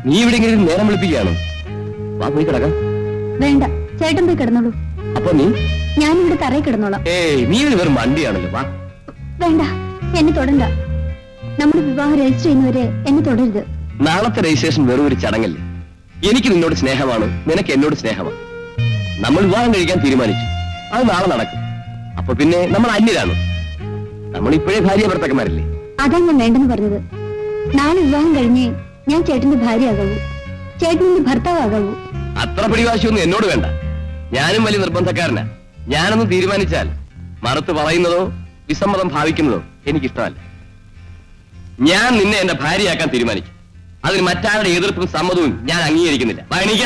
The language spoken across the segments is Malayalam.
നീ ഇവിടെ ഇങ്ങനെ നേരം വിളിപ്പിക്കുകയാണ്. വാ പോയി കിടക്കാം. വേണ്ട, ചേട്ടൻ പോയി കിടന്നോളൂ. അപ്പൊ നീ? ഞാനിവിടെ തറയിൽ കിടന്നോളാം. നീ വെറും വണ്ടിയാണല്ലോ. വാ. വേണ്ട, എന്നെ തൊടണ്ട. നമ്മുടെ വിവാഹം രജിസ്റ്റർ ചെയ്യുന്നവരെ എന്നെ തൊടരുത്. നാളത്തെ രജിസ്ട്രേഷൻ വെറും ഒരു ചടങ്ങല്ലേ. എനിക്ക് നിന്നോട് സ്നേഹമാണ്, നിനക്ക് എന്നോട് സ്നേഹമാണ്. നമ്മൾ വിവാഹം കഴിക്കാൻ തീരുമാനിച്ചു. അത് നാളെ നടക്കും. അപ്പൊ പിന്നെ നമ്മൾ അന്യരാണ്. നമ്മൾ ഇപ്പോഴേ ഭാര്യ ഭർത്താക്കന്മാരല്ലേ. അതാ ഞാൻ വേണ്ടെന്ന് പറഞ്ഞത്. നാളെ വിവാഹം കഴിഞ്ഞ് ഞാൻ ചേട്ടന്റെ ഭാര്യയാകാവൂ, ചേട്ടന്റെ ഭർത്താവാകാവൂ. അത്ര പിടിവാശിയൊന്നും എന്നോട് വേണ്ട. ഞാനും വലിയ നിർബന്ധക്കാരനാ. ഞാനൊന്നും തീരുമാനിച്ചാൽ മറുത്ത് പറയുന്നതോ വിസമ്മതം ഭാവിക്കുന്നതോ എനിക്കിഷ്ടമല്ല. ഞാൻ നിന്നെ എന്റെ ഭാര്യയാക്കാൻ തീരുമാനിച്ചു. അതിന് മറ്റാരുടെ എതിർപ്പും സമ്മതവും ഞാൻ അംഗീകരിക്കുന്നില്ല. വായണിക്ക.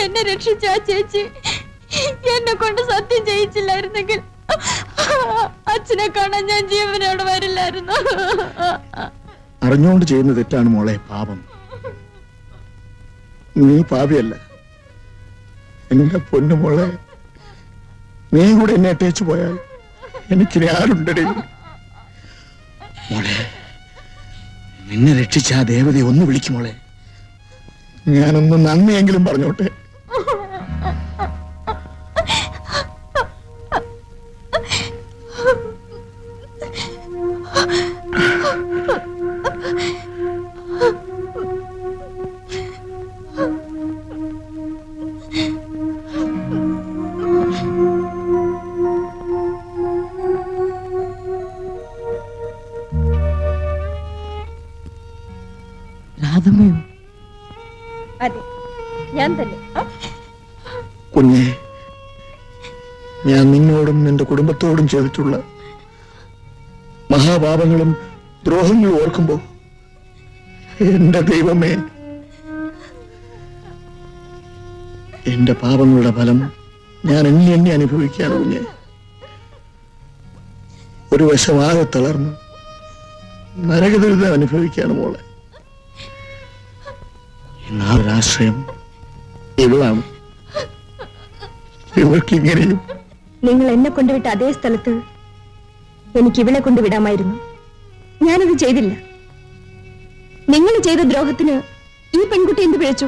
എന്നെ രക്ഷിച്ച ആ ചേച്ചി എന്നെ കൊണ്ട് സത്യം ചെയ്യിച്ചില്ലായിരുന്നെങ്കിൽ അച്ഛനെ കാണാൻ ഞാൻ ജീവനോട് വരില്ലായിരുന്നു. അറിഞ്ഞുകൊണ്ട് ചെയ്യുന്ന തെറ്റാണ് മോളെ പാപം. നീ പാപിയല്ല. എന്റെ പൊന്നു മോളെ, നീ കൂടെ എന്നെ അട്ടേച്ചു പോയാൽ എനിക്കിനി ആരുണ്ടടി മോളെ. നിന്നെ രക്ഷിച്ച ആ ദേവതയെ ഒന്ന് വിളിക്കും മോളെ. ഞാനൊന്ന് നന്ദിയെങ്കിലും പറഞ്ഞോട്ടെ. രാധമ്മയോ? അതെ, ഞാൻ തന്നെ. കുഞ്ഞെ, ഞാൻ നിന്നോടും നിന്റെ കുടുംബത്തോടും ചെയ്തിട്ടുള്ള മഹാപാപങ്ങളും ദ്രോഹങ്ങളും ഓർക്കുമ്പോ എന്റെ ദൈവമേ, എന്റെ പാപങ്ങളുടെ ഫലം ഞാൻ എണ്ണി അനുഭവിക്കുകയാണ് കുഞ്ഞെ. ഒരു വശമാകെ തളർന്ന് നരകദുരിതം അനുഭവിക്കുകയാണ് മോളെ. ഒരാശ്രയം ഇവളാണ്. ഇവൾക്ക് ഇങ്ങനെയും. നിങ്ങൾ എന്നെ കൊണ്ടുവിട്ട അതേ സ്ഥലത്ത് എനിക്ക് ഇവളെ കൊണ്ടുവിടാമായിരുന്നു. ഞാനത് ചെയ്തില്ല. നിങ്ങൾ ചെയ്ത ദ്രോഹത്തിന് ഈ പെൺകുട്ടി എന്ത് പിഴച്ചു?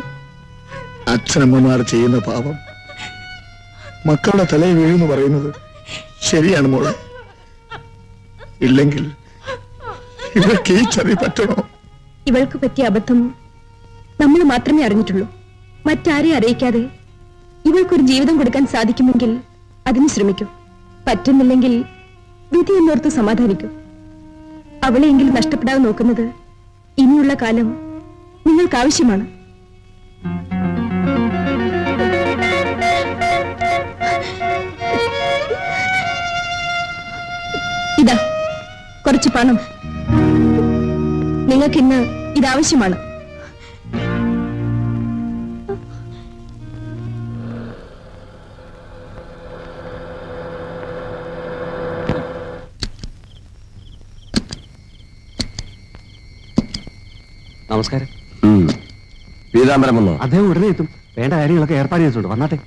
അച്ഛനമ്മമാർ ചെയ്യുന്ന പാപം മക്കളുടെ തലയിൽ വീഴുന്നു പറയുന്നത് ശരിയാണ് മോളെ. ഇല്ലെങ്കിൽ ഇവൾക്ക് ഈ ചതി പറ്റണോ? ഇവൾക്ക് പറ്റിയ അബദ്ധം നമ്മൾ മാത്രമേ അറിഞ്ഞിട്ടുള്ളൂ. മറ്റാരെയും അറിയിക്കാതെ ഇവൾക്കൊരു ജീവിതം കൊടുക്കാൻ സാധിക്കുമെങ്കിൽ അതിന് ശ്രമിക്കൂ. പറ്റുന്നില്ലെങ്കിൽ വിധി എന്നോർത്ത് സമാധാനിക്കൂ. അവളെയെങ്കിലും നഷ്ടപ്പെടാതെ നോക്കുന്നത് ഇനിയുള്ള കാലം നിങ്ങൾക്ക് ആവശ്യമാണ്. കുറച്ച് പണം. നിങ്ങൾക്കിന്ന് ഇതാവശ്യമാണ്. നമസ്കാരം. പീതാംബരം വന്നോ? അദ്ദേഹം ഉടനെ എത്തും. വേണ്ട കാര്യങ്ങളൊക്കെ ഏർപ്പാട് ചെയ്തിട്ടുണ്ട്. വന്നാട്ടെ.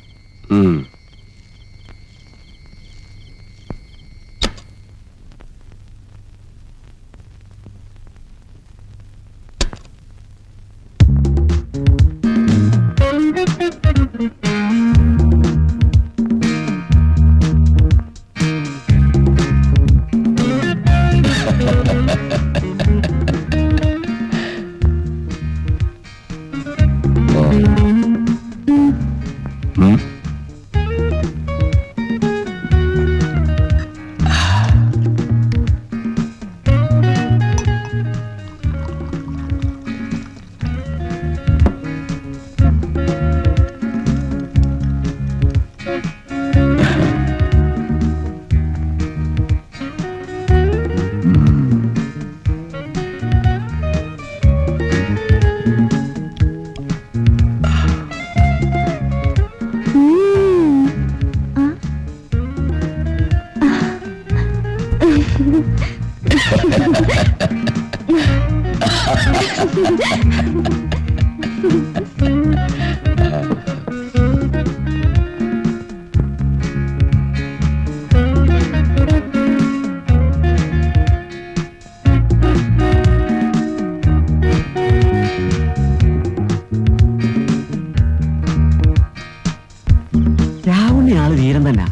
രാവുണ്ണിയാള് ധീരം തന്നെ.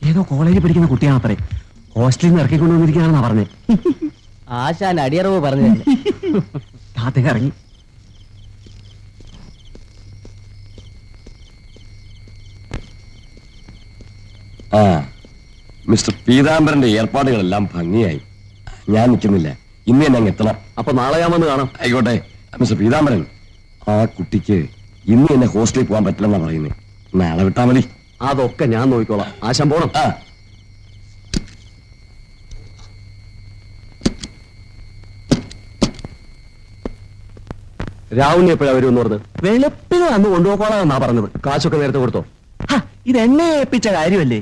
ഏതോ കോളേജിൽ പഠിക്കുന്ന കുട്ടിയാണത്രേ. ഹോസ്റ്റലിൽ നിന്ന് ഇറക്കിക്കൊണ്ടുവന്നിരിക്കുകയാണെന്നാ പറഞ്ഞേ. ആശാൻ അടിയറവ് പറഞ്ഞു. അദ്ദേഹം ഇറങ്ങി. മിസ്റ്റർ പീതാംബരന്റെ ഏർപ്പാടുകളെല്ലാം ഭംഗിയായി. ഞാൻ നിൽക്കുന്നില്ല, ഇന്ന് തന്നെ അങ്ങ് എത്തണം. അപ്പൊ നാളെ ഞാൻ വന്ന് കാണാം. ആയിക്കോട്ടെ. മിസ്റ്റർ പീതാംബരൻ, ആ കുട്ടിക്ക് ഇന്ന് എന്നെ ഹോസ്റ്റലിൽ പോകാൻ പറ്റില്ലെന്നാ പറയുന്നത്. നാളെ വിട്ടാ മതി. അതൊക്കെ ഞാൻ നോക്കിക്കോളാം. ആശാൻ പോണം. രാവുണ്ണി എപ്പോഴാ വരുമെന്ന് പറഞ്ഞത്? വെളുപ്പിന് വന്ന് കൊണ്ടുപോക്കോളാന്നാ പറഞ്ഞത്. കാശൊക്കെ നേരത്തെ കൊടുത്തോ? ഇതെന്നെ ഏൽപ്പിച്ച കാര്യമല്ലേ.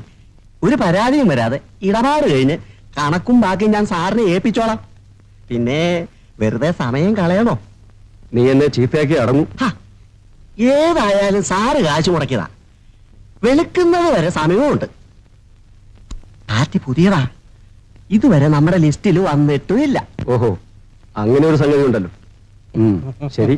ഒരു പരാതിയും വരാതെ ഇടപാട് കഴിഞ്ഞ് കണക്കും ബാക്കിയും ഞാൻ സാറിനെ ഏൽപ്പിച്ചോളാം. പിന്നെ വെറുതെ സമയം കളയണോ? നീ എന്നെ ചീത്തയാക്കി അടങ്ങും. ഏതായാലും സാറ് കാശ് മുടക്കിയതാ. വെളുക്കുന്നത് വരെ സമയവുമുണ്ട്. പാർട്ടി പുതിയതാ, ഇതുവരെ നമ്മുടെ ലിസ്റ്റിൽ വന്നിട്ടുമില്ല. ഓഹോ, അങ്ങനെ ഒരു സംഗതി ഉണ്ടല്ലോ. ശരി.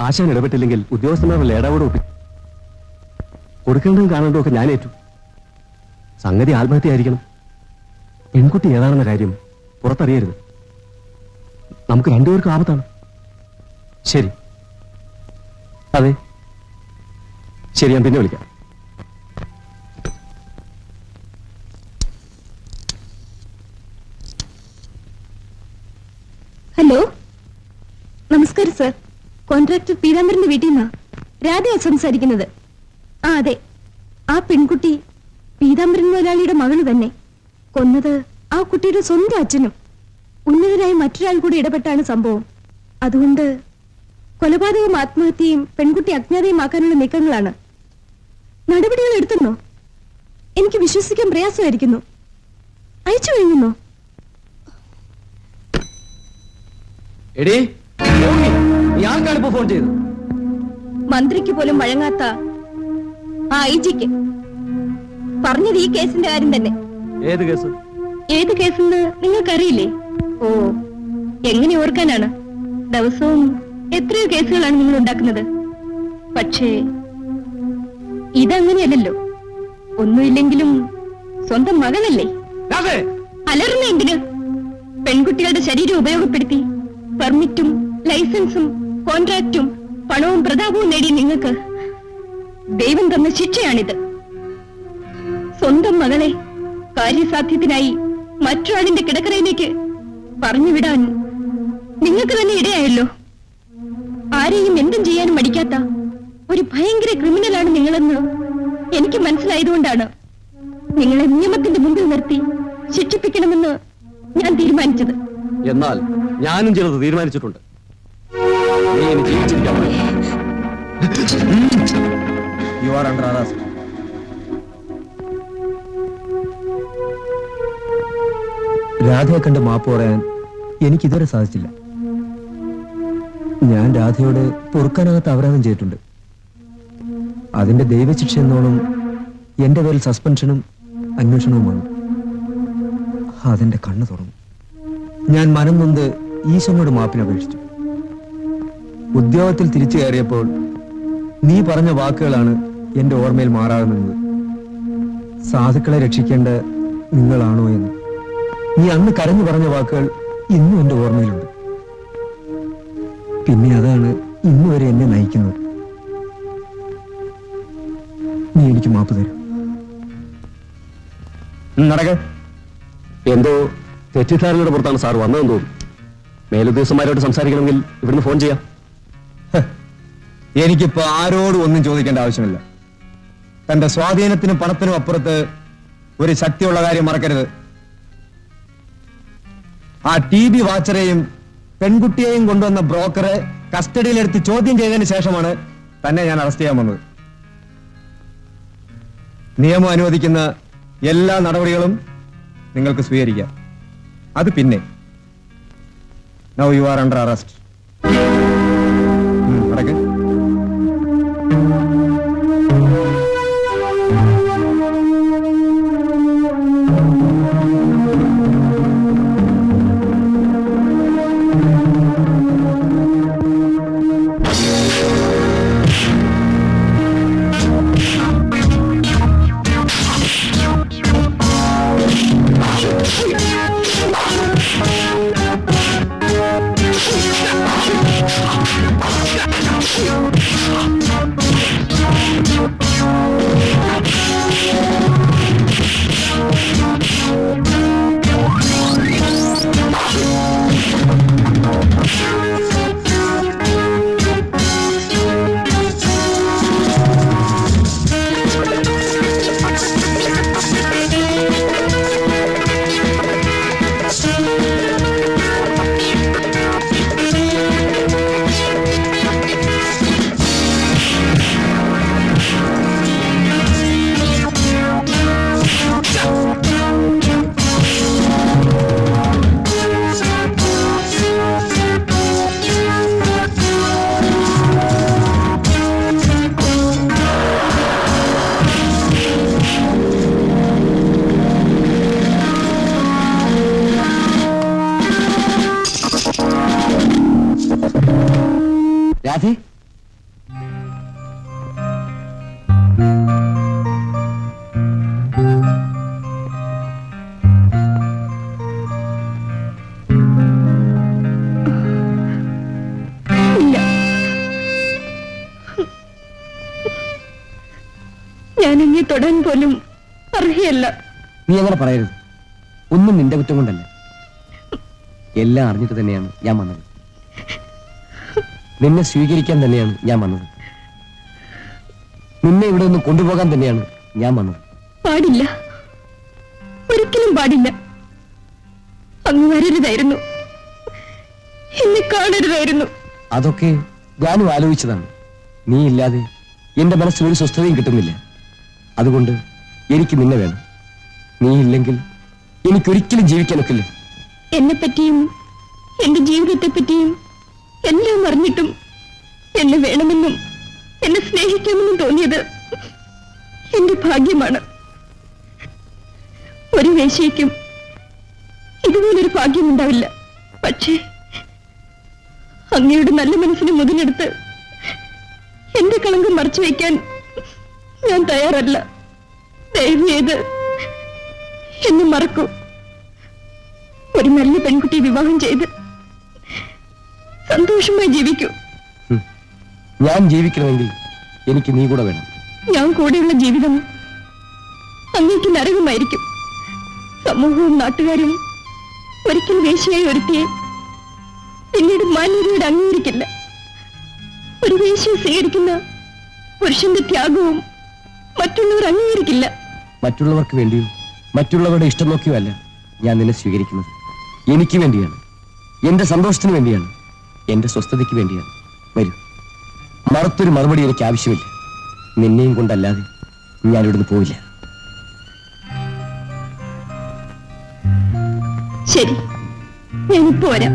ആശാൻ ഇടപെട്ടില്ലെങ്കിൽ ഉദ്യോഗസ്ഥന്മാരുടെ ലേടാവോട് ഒപ്പി കൊടുക്കേണ്ടതും കാണേണ്ടതും ഒക്കെ ഞാൻ ഏറ്റു. സംഗതി ആത്മഹത്യയായിരിക്കണം. പെൺകുട്ടി ഏതാണെന്ന കാര്യം പുറത്തറിയരുത്. നമുക്ക് രണ്ടുപേർക്കും ആപത്താണ്. ശരി, അതെ ശരി, ഞാൻ പിന്നെ വിളിക്കാം. ഹലോ, നമസ്കാരം സർ. കോൺട്രാക്ടർ പീതാംബരന്റെ വീട്ടിൽ നിന്നാ രാധയാ സംസാരിക്കുന്നത്. അതെ, ആ പെൺകുട്ടി പീതാംബരൻ മുതലാളിയുടെ മകള് തന്നെ. കൊന്നത് ആ കുട്ടിയുടെ സ്വന്തം അച്ഛനും. ഉന്നതരായ മറ്റൊരാൾ കൂടി ഇടപെട്ടാണ് സംഭവം. അതുകൊണ്ട് കൊലപാതകവും ആത്മഹത്യയും പെൺകുട്ടി അജ്ഞാതയുമാക്കാനുള്ള നീക്കങ്ങളാണ്. നടപടികൾ എടുത്തുന്നോ? എനിക്ക് വിശ്വസിക്കാൻ പ്രയാസമായിരിക്കുന്നു. അയച്ചു കഴിഞ്ഞോ? എടീ, ഇയാൾക്കാണിപ്പോ ഫോൺ ചെയ്തത്. മന്ത്രിക്ക് പോലും വഴങ്ങാത്ത ആ ഐജിക്ക് പറഞ്ഞത് ഈ കേസിന്റെ കാര്യം തന്നെ. ഏത് കേസ്? ഏത് കേസെന്ന് നിങ്ങൾക്കറിയില്ലേ? ഓ, എങ്ങനെ ഓർക്കാനാണ്? ദിവസവും എത്രയോ കേസുകളാണ് നിങ്ങൾ ഉണ്ടാക്കുന്നത്. പക്ഷേ ഇതങ്ങനെയല്ലല്ലോ. ഒന്നുമില്ലെങ്കിലും സ്വന്തം മകനല്ലേ. അലറുന്ന എന്തിന്? പെൺകുട്ടികളുടെ ശരീരം ഉപയോഗപ്പെടുത്തി പെർമിറ്റും ലൈസൻസും കോൺട്രാക്റ്റും പണവും പ്രതാപവും നേടിയ നിങ്ങൾക്ക് ദൈവം തന്ന ശിക്ഷയാണിത്. സ്വന്തം മകളെ കാര്യസാധ്യത്തിനായി മറ്റൊരാളിന്റെ കിടക്കറയിലേക്ക് പറഞ്ഞുവിടാൻ നിങ്ങൾക്ക് തന്നെ ഇടയായല്ലോ. ആരെയും എന്തും ചെയ്യാനും മടിക്കാത്ത ഒരു ഭയങ്കര ക്രിമിനലാണ് നിങ്ങളെന്ന് എനിക്ക് മനസ്സിലായതുകൊണ്ടാണ് നിങ്ങളെ നിയമത്തിന്റെ മുമ്പിൽ നിർത്തി ശിക്ഷിപ്പിക്കണമെന്ന് ഞാൻ തീരുമാനിച്ചത്. എന്നാൽ ഞാനും ചിലത് തീരുമാനിച്ചിട്ടുണ്ട്. നീ ഇനി ജീവിച്ചിരിക്കാൻ പാടില്ല. You are under arrest. രാധയെ കണ്ട് മാപ്പ് പറയാൻ എനിക്കിതുവരെ സാധിച്ചില്ല. ഞാൻ രാധയോട് പൊറുക്കാനാകാത്ത അപരാധം ചെയ്തിട്ടുണ്ട്. അതിന്റെ ദൈവശിക്ഷ എന്നോണം എന്റെ പേരിൽ സസ്പെൻഷനും അന്വേഷണവും വന്നു. അതെന്റെ കണ്ണു തുറന്നു. ഞാൻ മനം നൊന്ത് ഈശ്വരനോട് മാപ്പിനപേക്ഷിച്ചു. ഉദ്യോഗത്തിൽ തിരിച്ചു കയറിയപ്പോൾ നീ പറഞ്ഞ വാക്കുകളാണ് എന്റെ ഓർമ്മയിൽ മാറാതെ നിന്നത്. സാധുക്കളെ രക്ഷിക്കേണ്ട നിങ്ങളാണോ എന്ന് നീ അന്ന് കരഞ്ഞു പറഞ്ഞ വാക്കുകൾ ഇന്നും എന്റെ ഓർമ്മയിലുണ്ട്. പിന്നെ അതാണ് ഇന്ന് വരെ എന്നെ നയിക്കുന്നത്. നീ എനിക്ക് മാപ്പ് തരും. നടക്ക. എന്തോ തെറ്റിദ്ധാരണയുടെ പുറത്താണ് സാർ വന്നതെന്ന് തോന്നുന്നു. മേലുദ്യോഗസ്ഥന്മാരോട് സംസാരിക്കണമെങ്കിൽ ഇവിടുന്ന് ഫോൺ ചെയ്യാം. എനിക്കിപ്പോ ആരോടും ഒന്നും ചോദിക്കേണ്ട ആവശ്യമില്ല. തന്റെ സ്വാധീനത്തിനും പണത്തിനും അപ്പുറത്ത് ഒരു ശക്തിയുള്ള കാര്യം മറക്കരുത്. ആ TV വാച്ചറെയും പെൺകുട്ടിയെയും കൊണ്ടുവന്ന ബ്രോക്കറെ കസ്റ്റഡിയിലെടുത്ത് ചോദ്യം ചെയ്തതിന് ശേഷമാണ് തന്നെ ഞാൻ അറസ്റ്റ് ചെയ്യാൻ വന്നത്. നിയമം അനുവദിക്കുന്ന എല്ലാ നടപടികളും നിങ്ങൾക്ക് സ്വീകരിക്കാം. അത് പിന്നെ now you are under arrest. നടക്ക്. രാധേ, ഇല്ല, ഞാൻ അങ്ങേ തൊടാൻ പോലും അർഹയല്ല. നീ അങ്ങനെ പറയരുത്. ഒന്നും നിന്റെ കുറ്റം കൊണ്ടല്ല. എല്ലാം അറിഞ്ഞിട്ട് തന്നെയാണ് ഞാൻ വന്നത്. നിന്നെ സ്വീകരിക്കാൻ തന്നെയാണ് ഞാൻ വന്നത്. നിന്നെ ഇവിടെ നിന്ന് കൊണ്ടുപോകാൻ തന്നെയാണ് ഞാൻ വന്നത്. പാടില്ല, ഒരിക്കലും പാടില്ല. അങ്ങ് വരരുതായിരുന്നു, എന്നെ കാണരുതായിരുന്നു. അതൊക്കെ ഞാനും ആലോചിച്ചതാണ്. നീ ഇല്ലാതെ എന്റെ മനസ്സിൽ ഒരു സ്വസ്ഥതയും കിട്ടുന്നില്ല. അതുകൊണ്ട് എനിക്ക് നിന്നെ വേണം. നീ ഇല്ലെങ്കിൽ എനിക്കൊരിക്കലും ജീവിക്കാനൊക്കില്ല. എന്നെപ്പറ്റിയും എന്റെ ജീവിതത്തെപ്പറ്റിയും എല്ലാം അറിഞ്ഞിട്ടും എന്നെ വേണമെന്നും എന്നെ സ്നേഹിക്കാമെന്നും തോന്നിയത് എന്റെ ഭാഗ്യമാണ്. ഒരു വേശ്യയ്ക്കും ഇതുപോലൊരു ഭാഗ്യമുണ്ടാവില്ല. പക്ഷേ അങ്ങയുടെ നല്ല മനസ്സിന് മുതലെടുത്ത് എന്റെ കളങ്കം മറച്ചു വയ്ക്കാൻ ഞാൻ തയ്യാറല്ല. ദയവ് ചെയ്ത് എന്നെ മറക്കൂ. ഒരു നല്ല പെൺകുട്ടിയെ വിവാഹം ചെയ്ത് സന്തോഷമായി ജീവിക്കൂ. ഞാൻ ജീവിക്കണമെങ്കിൽ എനിക്ക് നീ കൂടെ വേണം. ഞാൻ കൂടെയുള്ള ജീവിതം അങ്ങേക്ക് നരകമായിരിക്കും. സമൂഹവും നാട്ടുകാരും ഒരിക്കൽ വേശ്യയായി ഒരുത്തിയെ പിന്നീട് മാന്യതയോട് അംഗീകരിക്കില്ല. ഒരു വേശ്യയെ സ്വീകരിക്കുന്ന പുരുഷന്റെ ത്യാഗവും മറ്റുള്ളവർ അംഗീകരിക്കില്ല. മറ്റുള്ളവർക്ക് വേണ്ടിയോ മറ്റുള്ളവരുടെ ഇഷ്ടം നോക്കിയോ അല്ല ഞാൻ നിന്നെ സ്വീകരിക്കുന്നത്. എനിക്ക് വേണ്ടിയാണ്, എന്റെ സന്തോഷത്തിന് വേണ്ടിയാണ്, എന്റെ സ്വസ്ഥതയ്ക്ക് വേണ്ടിയാണ്. വരൂ, മറുത്തൊരു മറുപടി എനിക്ക് ആവശ്യമില്ല. നിന്നെയും കൊണ്ടല്ലാതെ ഞാൻ ഇവിടുന്ന് പോവില്ല. ശരി, ഞാനിപ്പോ വരാം.